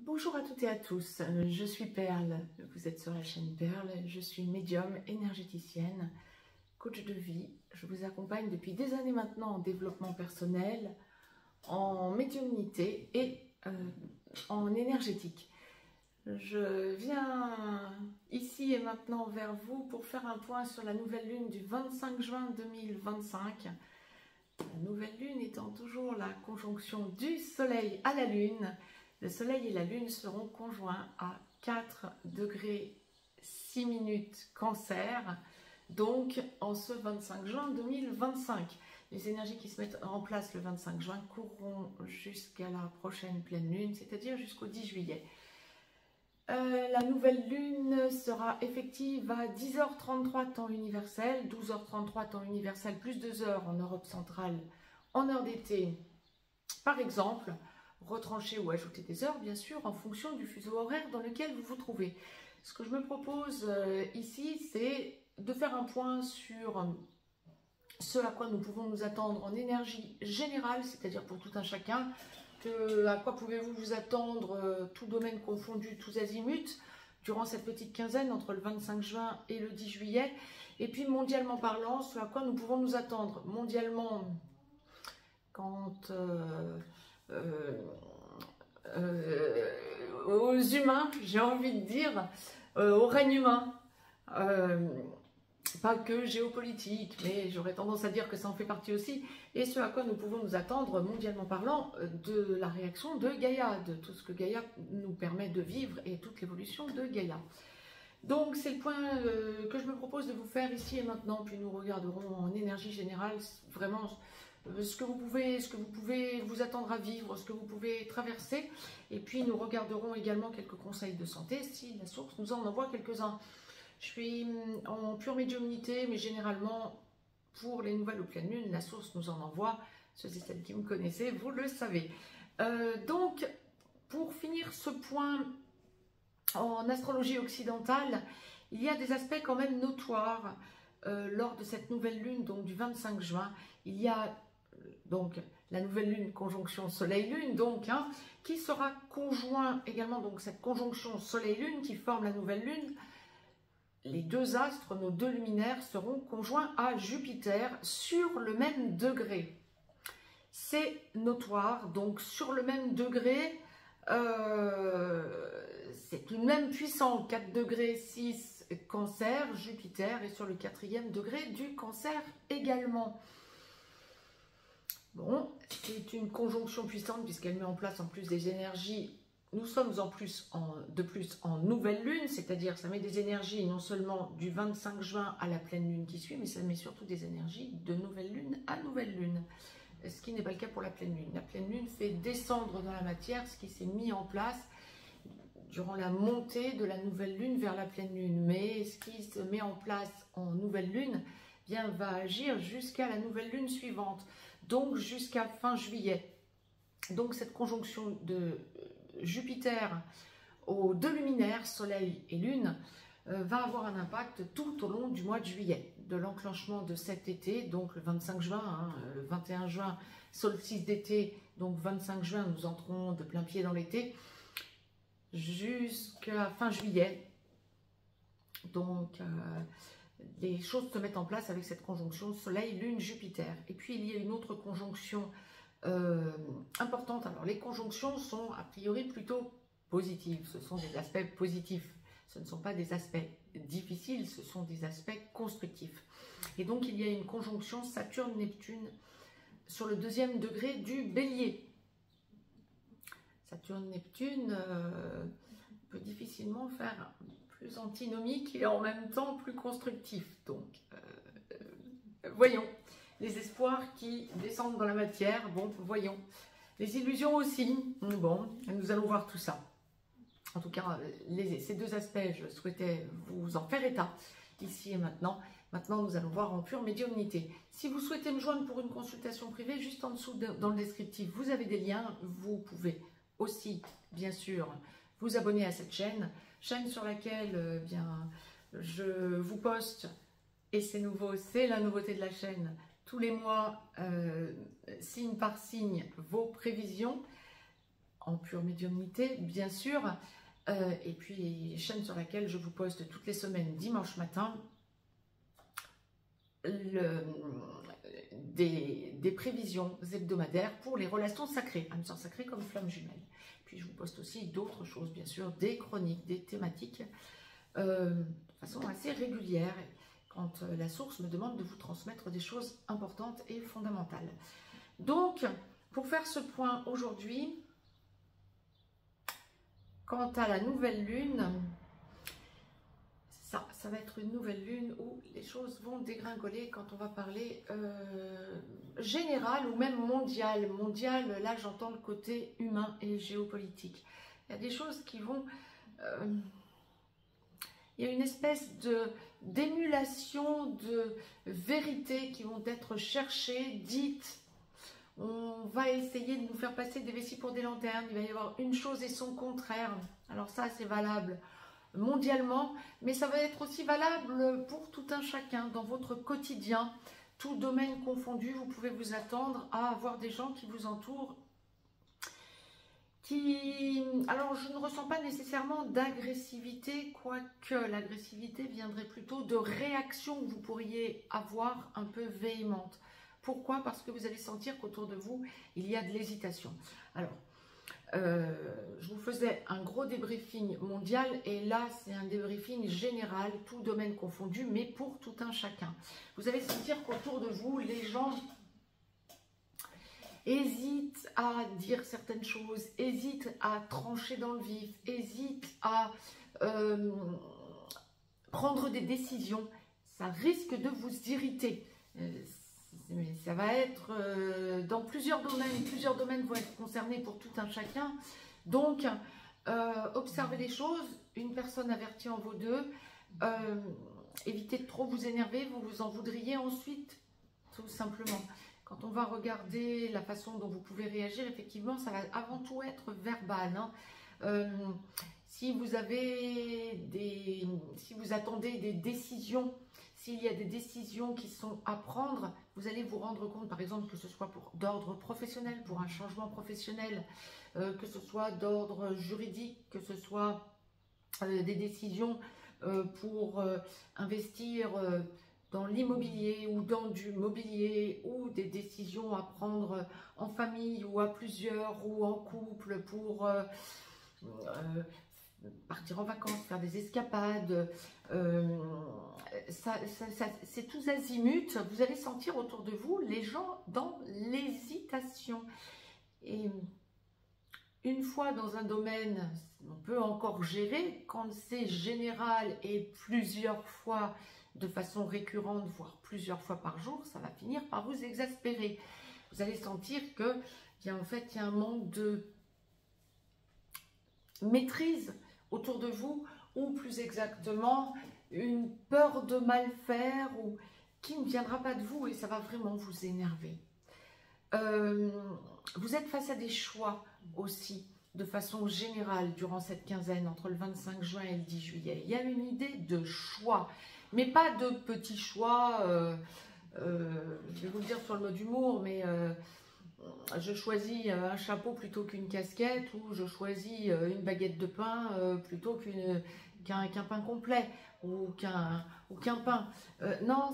Bonjour à toutes et à tous, je suis Perle, vous êtes sur la chaîne Perle, je suis médium, énergéticienne, coach de vie. Je vous accompagne depuis des années maintenant en développement personnel, en médiumnité et en énergétique. Je viens ici et maintenant vers vous pour faire un point sur la nouvelle lune du 25 juin 2025. La nouvelle lune étant toujours la conjonction du soleil à la lune. Le soleil et la lune seront conjoints à 4 degrés 6 minutes Cancer, donc en ce 25 juin 2025. Les énergies qui se mettent en place le 25 juin courront jusqu'à la prochaine pleine lune, c'est-à-dire jusqu'au 10 juillet. La nouvelle lune sera effective à 10h33 temps universel, 12h33 temps universel, plus 2 heures en Europe centrale, en heure d'été, par exemple. Retrancher ou ajouter des heures, bien sûr, en fonction du fuseau horaire dans lequel vous vous trouvez. Ce que je me propose ici, c'est de faire un point sur ce à quoi nous pouvons nous attendre en énergie générale, c'est-à-dire pour tout un chacun. À quoi pouvez-vous vous attendre, tout domaine confondu, tous azimuts, durant cette petite quinzaine entre le 25 juin et le 10 juillet. Et puis, mondialement parlant, ce à quoi nous pouvons nous attendre. Mondialement, quand... aux humains, j'ai envie de dire, au règne humain, pas que géopolitique, mais j'aurais tendance à dire que ça en fait partie aussi, et ce à quoi nous pouvons nous attendre, mondialement parlant, de la réaction de Gaïa, de tout ce que Gaïa nous permet de vivre et toute l'évolution de Gaïa. Donc c'est le point que je me propose de vous faire ici et maintenant, puis nous regarderons en énergie générale, vraiment ce que vous pouvez vous attendre à vivre, ce que vous pouvez traverser, et puis nous regarderons également quelques conseils de santé si la source nous en envoie quelques-uns. Je suis en pure médiumnité, mais généralement pour les nouvelles ou pleines lunes, la source nous en envoie. Ceux et celles qui me connaissez, vous le savez. Donc pour finir ce point en astrologie occidentale, il y a des aspects quand même notoires lors de cette nouvelle lune, donc du 25 juin. Il y a donc la nouvelle lune conjonction soleil-lune, donc qui sera conjoint également, donc cette conjonction soleil-lune qui forme la nouvelle lune. Les deux astres, nos deux luminaires, seront conjoints à Jupiter sur le même degré. C'est notoire, donc sur le même degré, c'est tout de même puissant, 4 degrés 6 Cancer, Jupiter est sur le 4e degré du Cancer également. Bon, c'est une conjonction puissante puisqu'elle met en place en plus des énergies. Nous sommes de plus en nouvelle lune, c'est-à-dire ça met des énergies non seulement du 25 juin à la pleine lune qui suit, mais ça met surtout des énergies de nouvelle lune à nouvelle lune. Ce qui n'est pas le cas pour la pleine lune. La pleine lune fait descendre dans la matière ce qui s'est mis en place durant la montée de la nouvelle lune vers la pleine lune. Mais ce qui se met en place en nouvelle lune va agir jusqu'à la nouvelle lune suivante, donc jusqu'à fin juillet. Donc cette conjonction de Jupiter aux deux luminaires, Soleil et Lune, va avoir un impact tout au long du mois de juillet, de l'enclenchement de cet été, donc le 25 juin, le 21 juin, solstice d'été, donc 25 juin, nous entrons de plein pied dans l'été, jusqu'à fin juillet. Donc les choses se mettent en place avec cette conjonction Soleil, Lune, Jupiter. Et puis il y a une autre conjonction importante. Alors les conjonctions sont a priori plutôt positives, ce sont des aspects positifs. Ce ne sont pas des aspects difficiles, ce sont des aspects constructifs. Et donc, il y a une conjonction Saturne-Neptune sur le 2e degré du Bélier. Saturne-Neptune peut difficilement faire plus antinomique et en même temps plus constructif. Donc, voyons les espoirs qui descendent dans la matière. Bon, voyons. Les illusions aussi. Bon, nous allons voir tout ça. En tout cas, ces deux aspects, je souhaitais vous en faire état ici et maintenant. Maintenant, nous allons voir en pure médiumnité. Si vous souhaitez me joindre pour une consultation privée, juste en dessous dans le descriptif, vous avez des liens. Vous pouvez aussi, bien sûr, vous abonner à cette chaîne sur laquelle je vous poste, et c'est nouveau, c'est la nouveauté de la chaîne, tous les mois, signe par signe, vos prévisions en pure médiumnité, bien sûr. Et puis, chaîne sur laquelle je vous poste toutes les semaines, dimanche matin, des prévisions hebdomadaires pour les relations sacrées, âme sœur sacrée comme flamme jumelle. Puis je vous poste aussi d'autres choses, bien sûr, des chroniques, des thématiques, de façon assez régulière, quand la source me demande de vous transmettre des choses importantes et fondamentales. Donc, pour faire ce point aujourd'hui, quant à la nouvelle lune, ça va être une nouvelle lune où les choses vont dégringoler quand on va parler général ou même mondial. Mondial, là j'entends le côté humain et géopolitique. Il y a des choses qui vont... il y a une espèce d'émulation de vérités qui vont être cherchées, dites. On va essayer de nous faire passer des vessies pour des lanternes. Il va y avoir une chose et son contraire. Alors ça, c'est valable mondialement, mais ça va être aussi valable pour tout un chacun dans votre quotidien. Tout domaine confondu, vous pouvez vous attendre à avoir des gens qui vous entourent alors je ne ressens pas nécessairement d'agressivité, quoique l'agressivité viendrait plutôt de réactions que vous pourriez avoir un peu véhémentes. Pourquoi? Parce que vous allez sentir qu'autour de vous, il y a de l'hésitation. Alors, je vous faisais un gros débriefing mondial et là, c'est un débriefing général, tout domaine confondu, mais pour tout un chacun. Vous allez sentir qu'autour de vous, les gens hésitent à dire certaines choses, hésitent à trancher dans le vif, hésitent à prendre des décisions. Ça risque de vous irriter. Mais ça va être dans plusieurs domaines vont être concernés pour tout un chacun. Donc, observez les choses, une personne avertie en vaut deux. Évitez de trop vous énerver, vous vous en voudriez ensuite, tout simplement. Quand on va regarder la façon dont vous pouvez réagir, effectivement, ça va avant tout être verbal. Hein. Si vous attendez des décisions, s'il y a des décisions qui sont à prendre, vous allez vous rendre compte, par exemple, que ce soit d'ordre professionnel, pour un changement professionnel, que ce soit d'ordre juridique, que ce soit des décisions pour investir dans l'immobilier ou dans du mobilier, ou des décisions à prendre en famille ou à plusieurs ou en couple pour partir en vacances, faire des escapades, c'est tous azimuts. Vous allez sentir autour de vous les gens dans l'hésitation. Et une fois dans un domaine, on peut encore gérer. Quand c'est général et plusieurs fois de façon récurrente, voire plusieurs fois par jour, ça va finir par vous exaspérer. Vous allez sentir que, en fait, il y a un manque de maîtrise autour de vous, ou plus exactement une peur de mal faire, ou qui ne viendra pas de vous, et ça va vraiment vous énerver. Vous êtes face à des choix aussi, de façon générale, durant cette quinzaine, entre le 25 juin et le 10 juillet. Il y a une idée de choix, mais pas de petits choix, je vais vous le dire sur le mode humour, mais je choisis un chapeau plutôt qu'une casquette, ou je choisis une baguette de pain plutôt qu'un pain complet, ou qu'un pain. Non,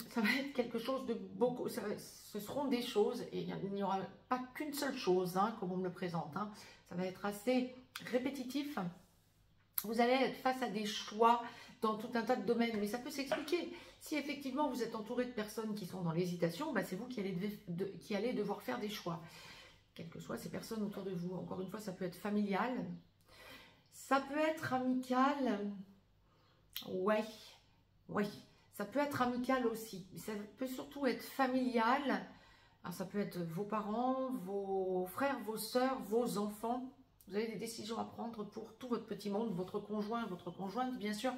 ça va être quelque chose de beaucoup, ce seront des choses, et il n'y aura pas qu'une seule chose, hein, comme on me le présente. Hein. Ça va être assez répétitif. Vous allez être face à des choix dans tout un tas de domaines, mais ça peut s'expliquer. Si effectivement vous êtes entouré de personnes qui sont dans l'hésitation, bah, c'est vous qui allez devoir faire des choix. Quelles que soient ces personnes autour de vous. Encore une fois, ça peut être familial, ça peut être amical, ouais, ça peut être amical aussi, mais ça peut surtout être familial. Alors, ça peut être vos parents, vos frères, vos sœurs, vos enfants. Vous avez des décisions à prendre pour tout votre petit monde, votre conjoint, votre conjointe, bien sûr.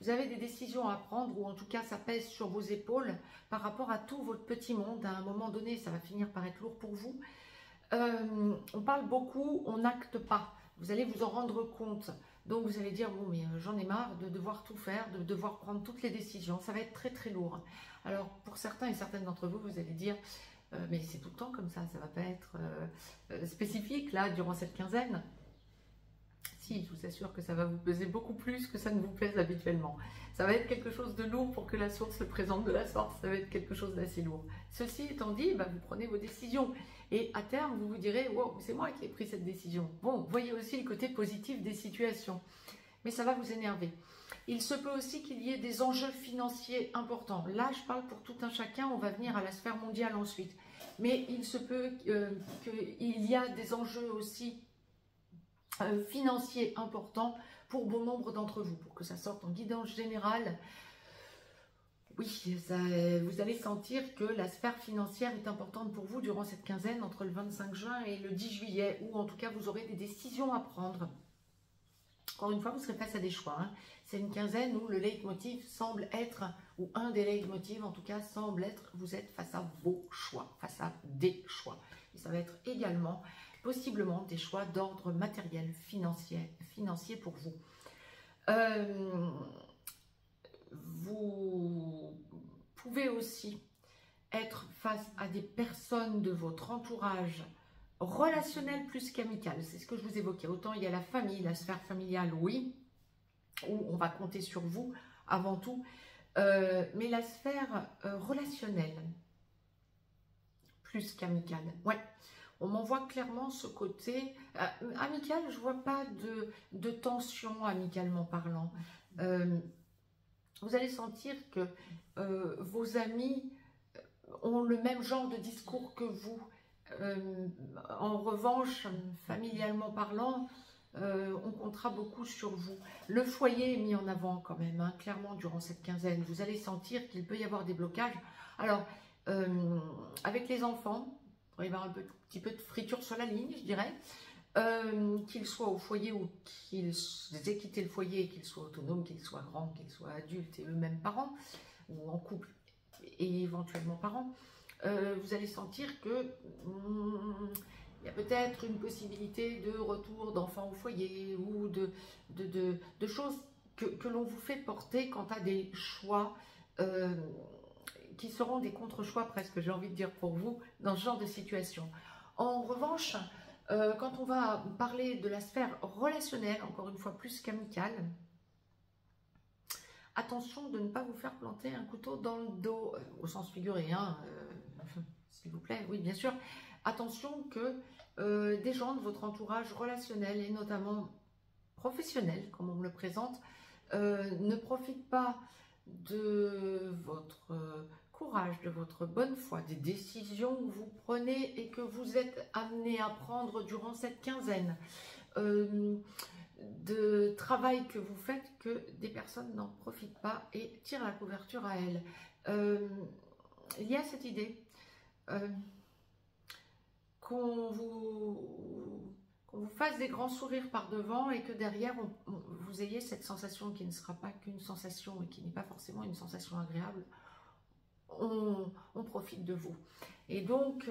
Vous avez des décisions à prendre, ou en tout cas, ça pèse sur vos épaules par rapport à tout votre petit monde. À un moment donné, ça va finir par être lourd pour vous. On parle beaucoup, on n'acte pas. Vous allez vous en rendre compte. Donc, vous allez dire, bon, mais j'en ai marre de devoir tout faire, de devoir prendre toutes les décisions. Ça va être très, très lourd. Alors, pour certains et certaines d'entre vous, vous allez dire, mais c'est tout le temps comme ça va pas être spécifique là durant cette quinzaine. Si, je vous assure que ça va vous peser beaucoup plus que ça ne vous pèse habituellement. Ça va être quelque chose de lourd pour que la source se présente de la sorte, ça va être quelque chose d'assez lourd. Ceci étant dit, vous prenez vos décisions et à terme, vous vous direz « Wow, c'est moi qui ai pris cette décision ». Bon, voyez aussi le côté positif des situations, mais ça va vous énerver. Il se peut aussi qu'il y ait des enjeux financiers importants. Là, je parle pour tout un chacun, on va venir à la sphère mondiale ensuite. Mais il se peut qu'il y a des enjeux aussi financiers importants pour bon nombre d'entre vous, pour que ça sorte en guidance générale. Oui, vous allez sentir que la sphère financière est importante pour vous durant cette quinzaine entre le 25 juin et le 10 juillet, ou en tout cas vous aurez des décisions à prendre. Encore une fois, vous serez face à des choix. Hein. C'est une quinzaine où le leitmotiv semble être, ou un des leitmotivs en tout cas semble être, vous êtes face à vos choix, face à des choix. Et ça va être également, possiblement, des choix d'ordre matériel, financier pour vous. Vous pouvez aussi être face à des personnes de votre entourage relationnel plus qu'amical, c'est ce que je vous évoquais. Autant il y a la famille, la sphère familiale, oui, où on va compter sur vous avant tout, mais la sphère relationnelle plus qu'amicale, ouais. On m'envoie clairement ce côté amical, je vois pas de tension amicalement parlant. Vous allez sentir que vos amis ont le même genre de discours que vous. En revanche, familialement parlant, on comptera beaucoup sur vous. Le foyer est mis en avant quand même, hein, clairement durant cette quinzaine. Vous allez sentir qu'il peut y avoir des blocages. Alors, avec les enfants, il pourrait y avoir un petit peu de friture sur la ligne, je dirais. Qu'ils soient au foyer ou qu'ils aient quitté le foyer, qu'ils soient autonomes, qu'ils soient grands, qu'ils soient adultes et eux-mêmes parents, ou en couple et éventuellement parents, vous allez sentir que il y a peut-être une possibilité de retour d'enfants au foyer ou de choses que l'on vous fait porter quant à des choix qui seront des contre-choix presque, j'ai envie de dire pour vous, dans ce genre de situation. En revanche, quand on va parler de la sphère relationnelle, encore une fois plus qu'amicale, attention de ne pas vous faire planter un couteau dans le dos, au sens figuré, hein, s'il vous plaît, oui bien sûr. Attention que des gens de votre entourage relationnel et notamment professionnel, comme on me le présente, ne profitent pas de votre courage, de votre bonne foi, des décisions que vous prenez et que vous êtes amené à prendre durant cette quinzaine, de travail que vous faites, que des personnes n'en profitent pas et tirent la couverture à elles. Il y a cette idée qu'on vous fasse des grands sourires par devant et que derrière vous ayez cette sensation qui ne sera pas qu'une sensation et qui n'est pas forcément une sensation agréable. On profite de vous. Et donc,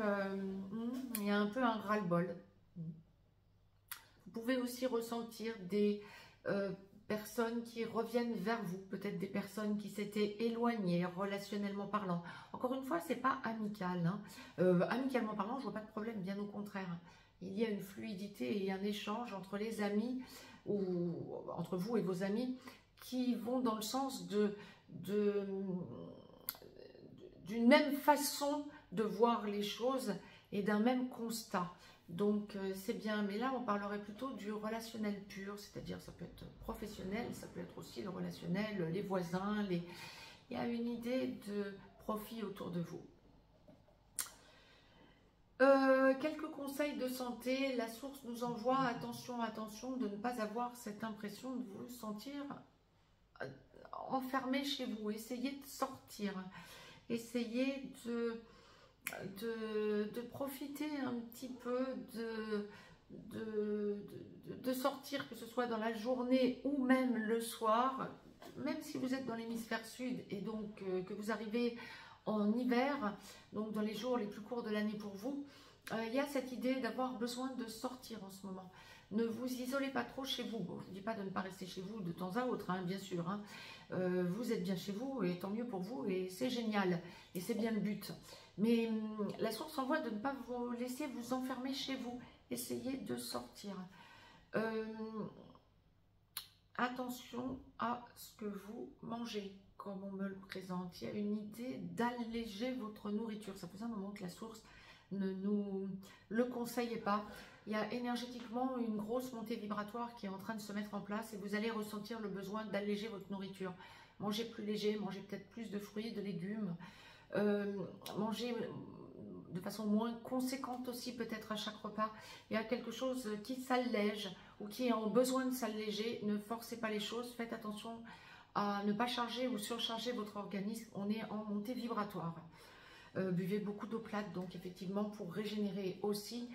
il y a un peu un ras-le-bol. Vous pouvez aussi ressentir des personnes qui reviennent vers vous, peut-être des personnes qui s'étaient éloignées relationnellement parlant. Encore une fois, c'est pas amical. Hein. Amicalement parlant, je vois pas de problème, bien au contraire. Il y a une fluidité et un échange entre les amis, ou entre vous et vos amis, qui vont dans le sens d'une même façon de voir les choses et d'un même constat. Donc c'est bien, mais là on parlerait plutôt du relationnel pur, c'est-à-dire ça peut être professionnel, ça peut être aussi le relationnel, les voisins, il y a une idée de profit autour de vous. Quelques conseils de santé, la source nous envoie, attention, attention de ne pas avoir cette impression de vous sentir enfermé chez vous, essayez de sortir, essayez de profiter un petit peu de sortir, que ce soit dans la journée ou même le soir, même si vous êtes dans l'hémisphère sud et donc que vous arrivez en hiver, donc dans les jours les plus courts de l'année pour vous, il y a cette idée d'avoir besoin de sortir en ce moment. Ne vous isolez pas trop chez vous. Bon, je ne dis pas de ne pas rester chez vous de temps à autre, hein, bien sûr. Hein. Vous êtes bien chez vous et tant mieux pour vous et c'est génial. Et c'est bien le but. Mais la source envoie de ne pas vous laisser vous enfermer chez vous. Essayez de sortir. Attention à ce que vous mangez, comme on me le présente. Il y a une idée d'alléger votre nourriture. Ça faisait un moment que la source ne nous le conseillait pas. Il y a énergétiquement une grosse montée vibratoire qui est en train de se mettre en place et vous allez ressentir le besoin d'alléger votre nourriture. Mangez plus léger, mangez peut-être plus de fruits, de légumes. Mangez de façon moins conséquente aussi peut-être à chaque repas. Il y a quelque chose qui s'allège ou qui a besoin de s'alléger. Ne forcez pas les choses, faites attention à ne pas charger ou surcharger votre organisme. On est en montée vibratoire. Buvez beaucoup d'eau plate, donc effectivement pour régénérer aussi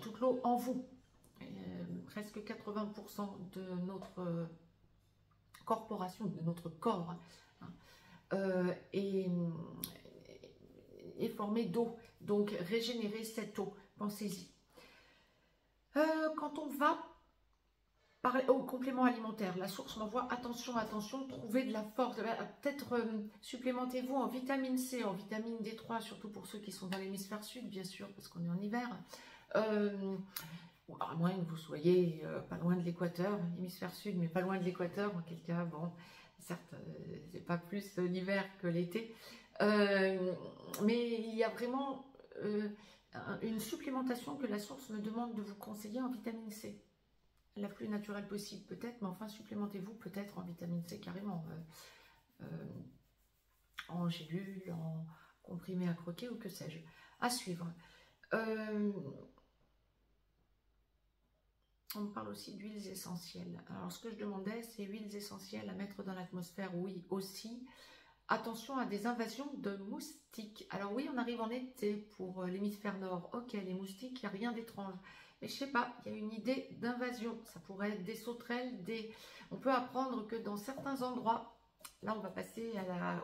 toute l'eau en vous. Presque 80% de notre corporation, de notre corps, hein, est formé d'eau. Donc régénérer cette eau, pensez-y. Quand on va parler au complément alimentaire, la source m'envoie attention, attention, trouvez de la force. Peut-être supplémentez-vous en vitamine C, en vitamine D3, surtout pour ceux qui sont dans l'hémisphère sud, bien sûr, parce qu'on est en hiver. À moins que vous soyez pas loin de l'équateur, hémisphère sud, mais pas loin de l'équateur, en quel cas, bon, certes, c'est pas plus l'hiver que l'été, mais il y a vraiment une supplémentation que la source me demande de vous conseiller en vitamine C. La plus naturelle possible peut-être, mais enfin supplémentez-vous peut-être en vitamine C carrément, en gélule, en comprimé à croquer ou que sais-je. À suivre. On me parle aussi d'huiles essentielles. Alors ce que je demandais, c'est huiles essentielles à mettre dans l'atmosphère, oui aussi. Attention à des invasions de moustiques. Alors oui, on arrive en été pour l'hémisphère nord. Ok, les moustiques, il n'y a rien d'étrange. Mais je sais pas, il y a une idée d'invasion. Ça pourrait être des sauterelles, on peut apprendre que dans certains endroits, là on va passer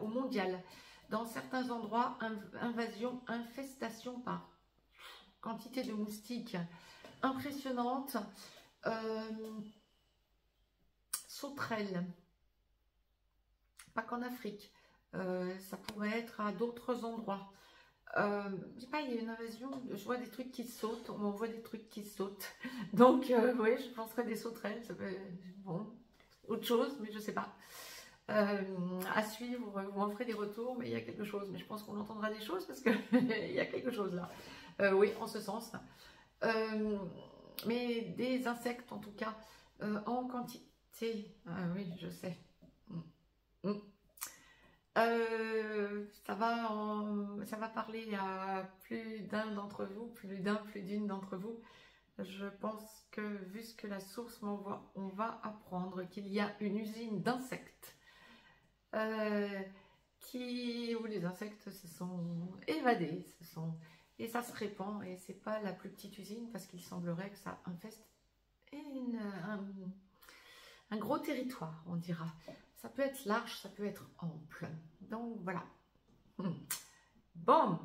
au mondial, dans certains endroits, invasion, infestation par quantité de moustiques impressionnante. Sauterelles, pas qu'en Afrique. Ça pourrait être à d'autres endroits. Je sais pas, il y a une invasion, je vois des trucs qui sautent, on m'envoie des trucs qui sautent. Donc, oui, je penserais des sauterelles, ça peut, bon, autre chose, mais je sais pas. À suivre, vous m'en ferez des retours, mais il y a quelque chose. Mais je pense qu'on entendra des choses parce qu'il y a quelque chose là. Oui, en ce sens. Mais des insectes, en tout cas, en quantité. Ah oui, je sais. Ça va parler à plus d'un d'entre vous, plus d'une d'entre vous. Je pense que, vu ce que la source m'envoie, on va apprendre qu'il y a une usine d'insectes où les insectes se sont évadés, et ça se répand, et c'est pas la plus petite usine, parce qu'il semblerait que ça infeste un gros territoire, on dira. Ça peut être large, ça peut être ample. Donc voilà. Bon.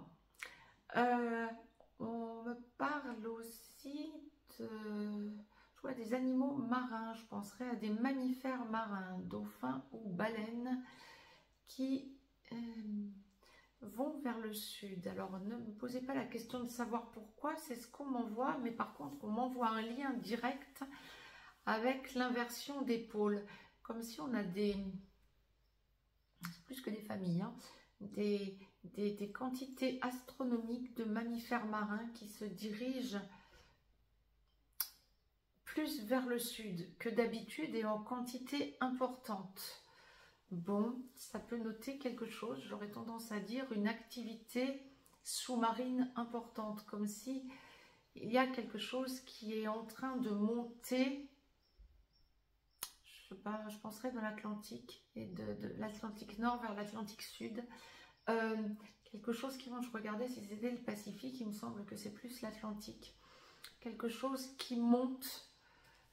On me parle aussi de... Je vois des animaux marins. Je penserais à des mammifères marins, dauphins ou baleines, qui vont vers le sud. Alors ne me posez pas la question de savoir pourquoi, c'est ce qu'on m'envoie, mais par contre on m'envoie un lien direct avec l'inversion des pôles, comme si on a plus que des familles, hein, des quantités astronomiques de mammifères marins qui se dirigent plus vers le sud que d'habitude et en quantité importante. Bon, ça peut noter quelque chose, j'aurais tendance à dire une activité sous-marine importante, comme si il y a quelque chose qui est en train de monter. Je sais pas, je penserais de l'Atlantique et de l'Atlantique Nord vers l'Atlantique Sud. Quelque chose qui, je regardais si c'était le Pacifique, il me semble que c'est plus l'Atlantique. Quelque chose qui monte,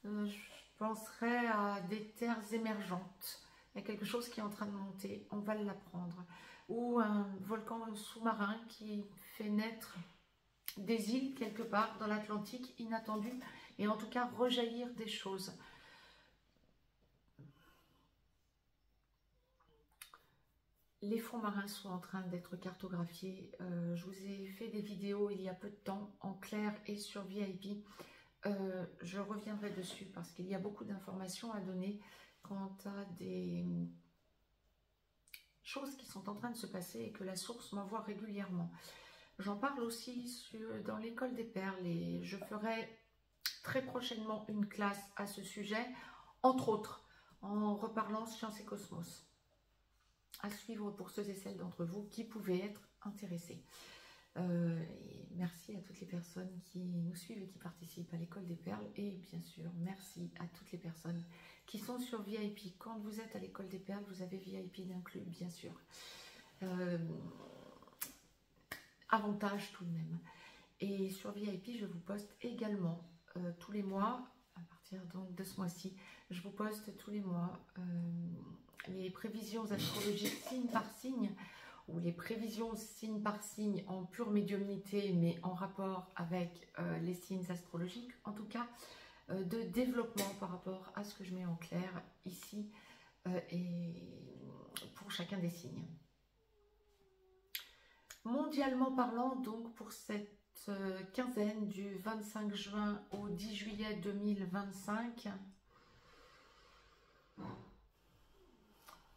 je penserais à des terres émergentes. Il y a quelque chose qui est en train de monter, on va l'apprendre. Ou un volcan sous-marin qui fait naître des îles quelque part dans l'Atlantique, inattendues, et en tout cas rejaillir des choses. Les fonds marins sont en train d'être cartographiés. Je vous ai fait des vidéos il y a peu de temps en clair et sur VIP. Je reviendrai dessus parce qu'il y a beaucoup d'informations à donner quant à des choses qui sont en train de se passer et que la source m'envoie régulièrement. J'en parle aussi dans l'école des perles et je ferai très prochainement une classe à ce sujet, entre autres en reparlant science et cosmos. À suivre pour ceux et celles d'entre vous qui pouvaient être intéressés. Et merci à toutes les personnes qui nous suivent et qui participent à l'école des perles. Et bien sûr, merci à toutes les personnes qui sont sur VIP. Quand vous êtes à l'école des perles, vous avez VIP d'inclus, bien sûr. Avantage tout de même. Et sur VIP, je vous poste également tous les mois, à partir donc de ce mois-ci, je vous poste tous les mois les prévisions astrologiques signe par signe, ou les prévisions signe par signe en pure médiumnité, mais en rapport avec les signes astrologiques, en tout cas de développement par rapport à ce que je mets en clair ici et pour chacun des signes. Mondialement parlant, donc pour cette quinzaine du 25 juin au 10 juillet 2025,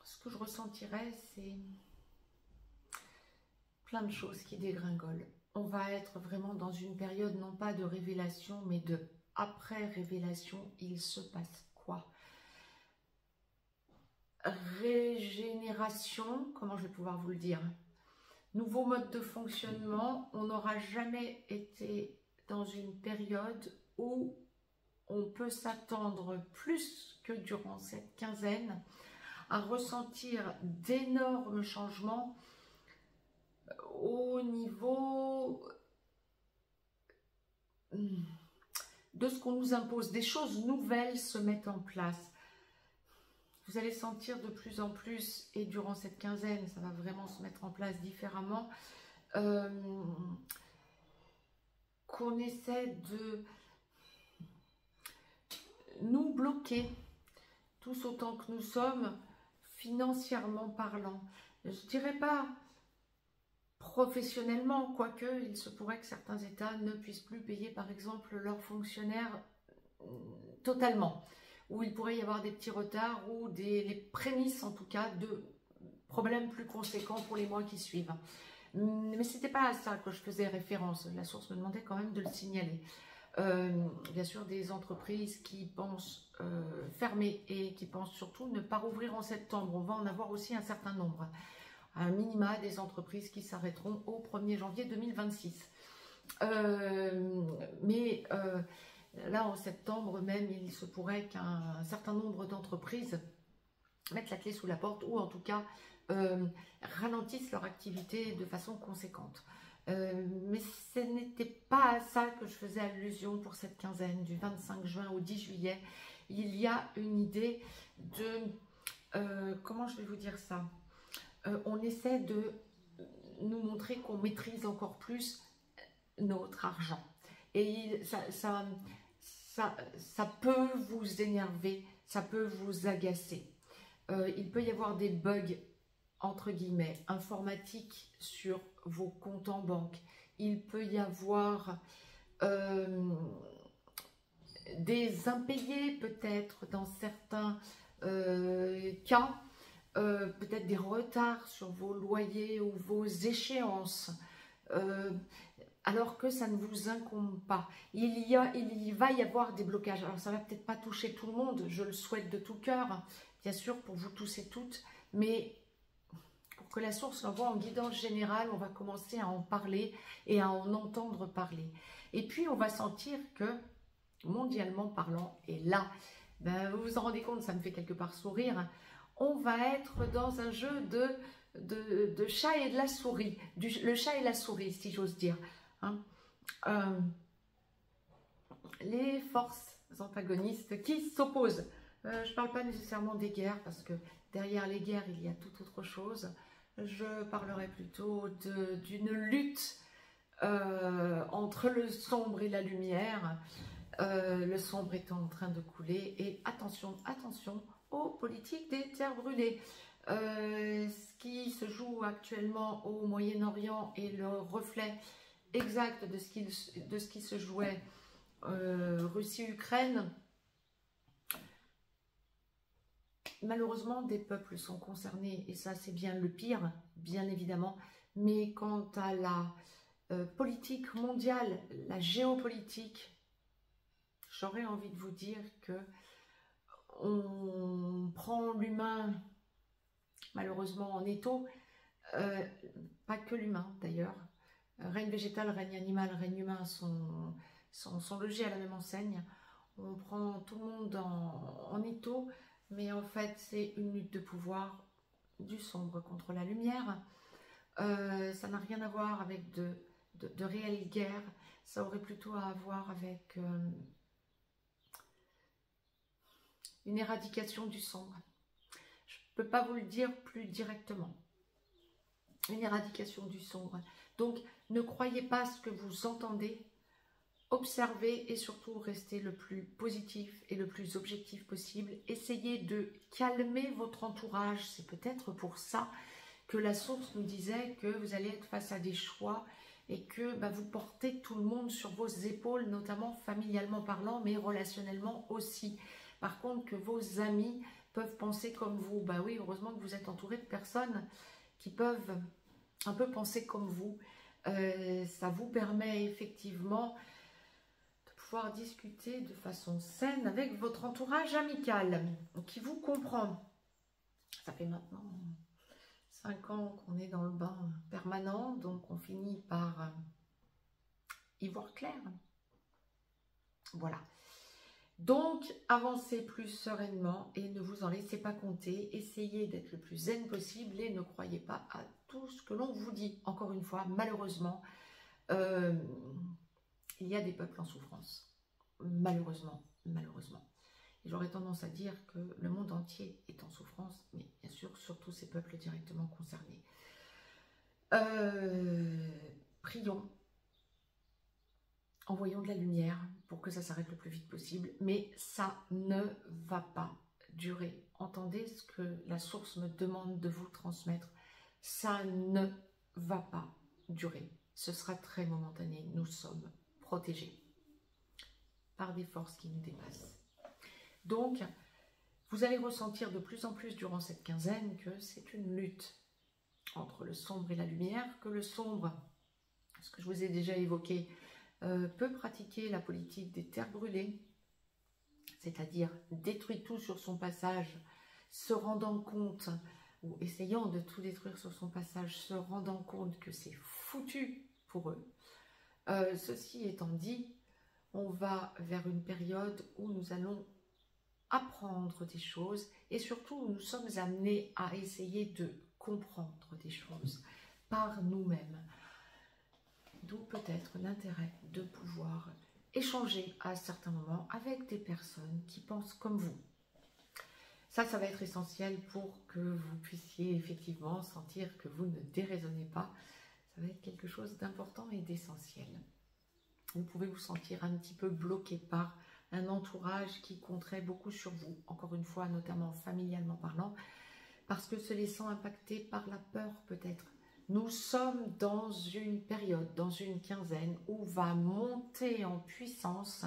ce que je ressentirais, c'est plein de choses qui dégringolent. On va être vraiment dans une période non pas de révélation, mais de après-révélation. Il se passe quoi? Régénération, comment je vais pouvoir vous le dire? Nouveau mode de fonctionnement. On n'aura jamais été dans une période où on peut s'attendre plus que durant cette quinzaine à ressentir d'énormes changements au niveau de ce qu'on nous impose. Des choses nouvelles se mettent en place. Vous allez sentir de plus en plus, et durant cette quinzaine, ça va vraiment se mettre en place différemment, qu'on essaie de nous bloquer, tous autant que nous sommes, financièrement parlant. Je ne dirais pas professionnellement, quoique il se pourrait que certains États ne puissent plus payer par exemple leurs fonctionnaires totalement, où il pourrait y avoir des petits retards ou les prémices en tout cas de problèmes plus conséquents pour les mois qui suivent. Mais ce n'était pas à ça que je faisais référence, la source me demandait quand même de le signaler. Bien sûr des entreprises qui pensent fermer et qui pensent surtout ne pas rouvrir en septembre. On va en avoir aussi un certain nombre, un minima des entreprises qui s'arrêteront au 1er janvier 2026. Là en septembre même, il se pourrait qu'un certain nombre d'entreprises mettent la clé sous la porte ou en tout cas ralentissent leur activité de façon conséquente. Mais ce n'était pas à ça que je faisais allusion pour cette quinzaine du 25 juin au 10 juillet. Il y a une idée de, comment je vais vous dire ça, on essaie de nous montrer qu'on maîtrise encore plus notre argent. Et ça peut vous énerver, ça peut vous agacer. Il peut y avoir des bugs entre guillemets, informatique sur vos comptes en banque. Il peut y avoir des impayés peut-être dans certains cas, peut-être des retards sur vos loyers ou vos échéances, alors que ça ne vous incombe pas. Il va y avoir des blocages. Alors ça va peut-être pas toucher tout le monde, je le souhaite de tout cœur, bien sûr pour vous tous et toutes, mais pour que la source l'envoie en guidance générale, on va commencer à en parler et à en entendre parler. Et puis, on va sentir que, mondialement parlant, et là, ben, vous vous en rendez compte, ça me fait quelque part sourire, on va être dans un jeu de chat et de la souris, le chat et la souris, si j'ose dire. Hein. Les forces antagonistes qui s'opposent. Je ne parle pas nécessairement des guerres, parce que derrière les guerres, il y a toute autre chose. Je parlerai plutôt d'une lutte entre le sombre et la lumière, le sombre étant en train de couler. Et attention, attention aux politiques des terres brûlées. Ce qui se joue actuellement au Moyen-Orient est le reflet exact de ce qui se jouait Russie-Ukraine. Malheureusement, des peuples sont concernés, et ça c'est bien le pire, bien évidemment. Mais quant à la politique mondiale, la géopolitique, j'aurais envie de vous dire que on prend l'humain malheureusement en étau, pas que l'humain d'ailleurs. Règne végétal, règne animal, règne humain sont logés à la même enseigne. On prend tout le monde en étau, mais en fait c'est une lutte de pouvoir du sombre contre la lumière. Ça n'a rien à voir avec de réelles guerres, ça aurait plutôt à voir avec une éradication du sombre. Je ne peux pas vous le dire plus directement. Une éradication du sombre. Donc, ne croyez pas ce que vous entendez, observez et surtout restez le plus positif et le plus objectif possible. Essayez de calmer votre entourage. C'est peut-être pour ça que la source nous disait que vous allez être face à des choix et que vous portez tout le monde sur vos épaules, notamment familialement parlant, mais relationnellement aussi. Par contre, que vos amis peuvent penser comme vous. Bah oui, heureusement que vous êtes entouré de personnes qui peuvent un peu penser comme vous. Ça vous permet effectivement de pouvoir discuter de façon saine avec votre entourage amical qui vous comprend. Ça fait maintenant 5 ans qu'on est dans le bain permanent, donc on finit par y voir clair. Voilà. Donc, avancez plus sereinement et ne vous en laissez pas compter. Essayez d'être le plus zen possible et ne croyez pas à tout ce que l'on vous dit. Encore une fois, malheureusement, il y a des peuples en souffrance. Malheureusement, malheureusement. Et j'aurais tendance à dire que le monde entier est en souffrance, mais bien sûr, surtout ces peuples directement concernés. Prions. Envoyons de la lumière pour que ça s'arrête le plus vite possible, mais ça ne va pas durer. Entendez ce que la source me demande de vous transmettre. Ça ne va pas durer. Ce sera très momentané. Nous sommes protégés par des forces qui nous dépassent. Donc, vous allez ressentir de plus en plus durant cette quinzaine que c'est une lutte entre le sombre et la lumière, que le sombre, ce que je vous ai déjà évoqué, peut pratiquer la politique des terres brûlées, c'est-à-dire détruire tout sur son passage, se rendant compte, ou essayant de tout détruire sur son passage, se rendant compte que c'est foutu pour eux. Ceci étant dit, on va vers une période où nous allons apprendre des choses et surtout où nous sommes amenés à essayer de comprendre des choses par nous-mêmes. D'où peut-être l'intérêt de pouvoir échanger à certains moments avec des personnes qui pensent comme vous. Ça va être essentiel pour que vous puissiez effectivement sentir que vous ne déraisonnez pas. Ça va être quelque chose d'important et d'essentiel. Vous pouvez vous sentir un petit peu bloqué par un entourage qui compterait beaucoup sur vous, encore une fois, notamment familialement parlant, parce que se laissant impacter par la peur peut-être. Nous sommes dans une période, dans une quinzaine, où va monter en puissance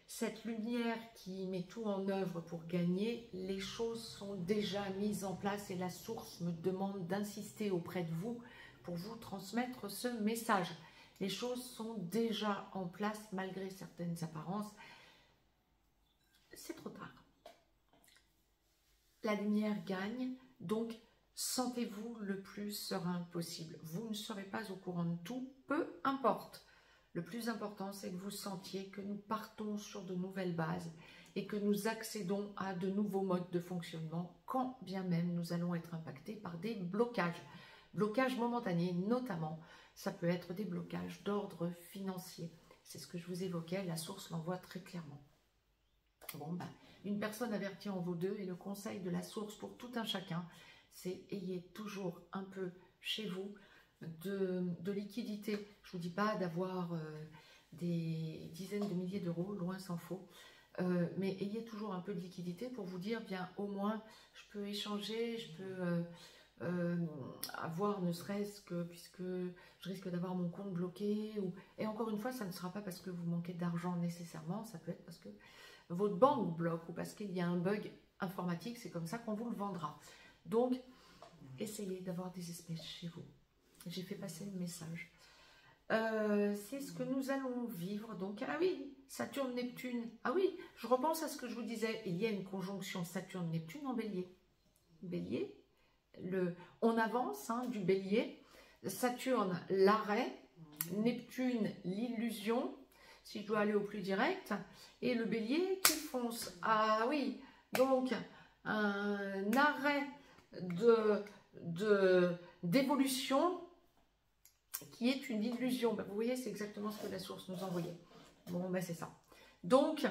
cette lumière qui met tout en œuvre pour gagner. Les choses sont déjà mises en place et la source me demande d'insister auprès de vous pour vous transmettre ce message. Les choses sont déjà en place malgré certaines apparences. C'est trop tard. La lumière gagne, donc sentez-vous le plus serein possible. Vous ne serez pas au courant de tout, peu importe. Le plus important, c'est que vous sentiez que nous partons sur de nouvelles bases et que nous accédons à de nouveaux modes de fonctionnement, quand bien même nous allons être impactés par des blocages. Blocages momentanés, notamment, ça peut être des blocages d'ordre financier. C'est ce que je vous évoquais, la source l'envoie très clairement. Bon, une personne avertie en vaut deux et le conseil de la source pour tout un chacun, c'est ayez toujours un peu chez vous de liquidité. Je ne vous dis pas d'avoir des dizaines de milliers d'euros, loin s'en faut. Mais ayez toujours un peu de liquidité pour vous dire, bien au moins, je peux échanger, je peux avoir ne serait-ce que, puisque je risque d'avoir mon compte bloqué. Et encore une fois, ça ne sera pas parce que vous manquez d'argent nécessairement, ça peut être parce que votre banque bloque ou parce qu'il y a un bug informatique, c'est comme ça qu'on vous le vendra. Donc, essayez d'avoir des espèces chez vous. J'ai fait passer le message. C'est ce que nous allons vivre. Donc, ah oui, Saturne-Neptune. Ah oui, je repense à ce que je vous disais. Il y a une conjonction Saturne-Neptune en bélier. Bélier, on avance hein, du bélier. Saturne, l'arrêt. Neptune, l'illusion. Si je dois aller au plus direct. Et le bélier qui fonce. Ah oui, donc un arrêt d'évolution qui est une illusion. Ben, vous voyez, c'est exactement ce que la source nous envoyait. Bon, ben c'est ça. Donc,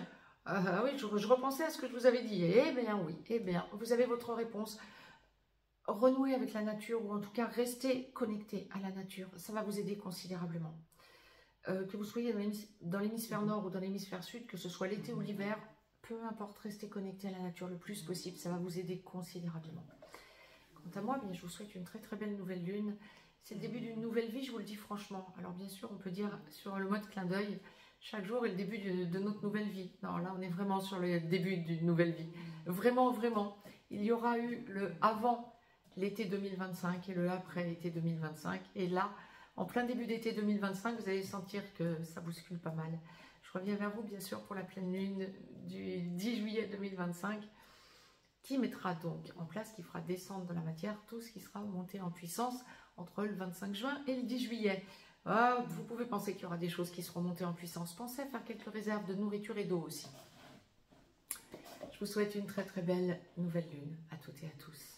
oui, je repensais à ce que je vous avais dit. Eh bien, oui, eh bien, vous avez votre réponse. Renouer avec la nature, ou en tout cas, rester connecté à la nature. Ça va vous aider considérablement. Que vous soyez dans l'hémisphère nord ou dans l'hémisphère sud, que ce soit l'été ou l'hiver, peu importe, restez connecté à la nature le plus possible. Ça va vous aider considérablement. Quant à moi, bien, je vous souhaite une très très belle nouvelle lune. C'est le début d'une nouvelle vie, je vous le dis franchement. Alors bien sûr, on peut dire sur le mode clin d'œil, chaque jour est le début de notre nouvelle vie. Non, là, on est vraiment sur le début d'une nouvelle vie. Vraiment, vraiment. Il y aura eu le avant l'été 2025 et le après l'été 2025. Et là, en plein début d'été 2025, vous allez sentir que ça bouscule pas mal. Je reviens vers vous, bien sûr, pour la pleine lune du 10 juillet 2025, qui mettra donc en place, qui fera descendre de la matière tout ce qui sera monté en puissance entre le 25 juin et le 10 juillet. Vous pouvez penser qu'il y aura des choses qui seront montées en puissance. Pensez à faire quelques réserves de nourriture et d'eau aussi. Je vous souhaite une très très belle nouvelle lune à toutes et à tous.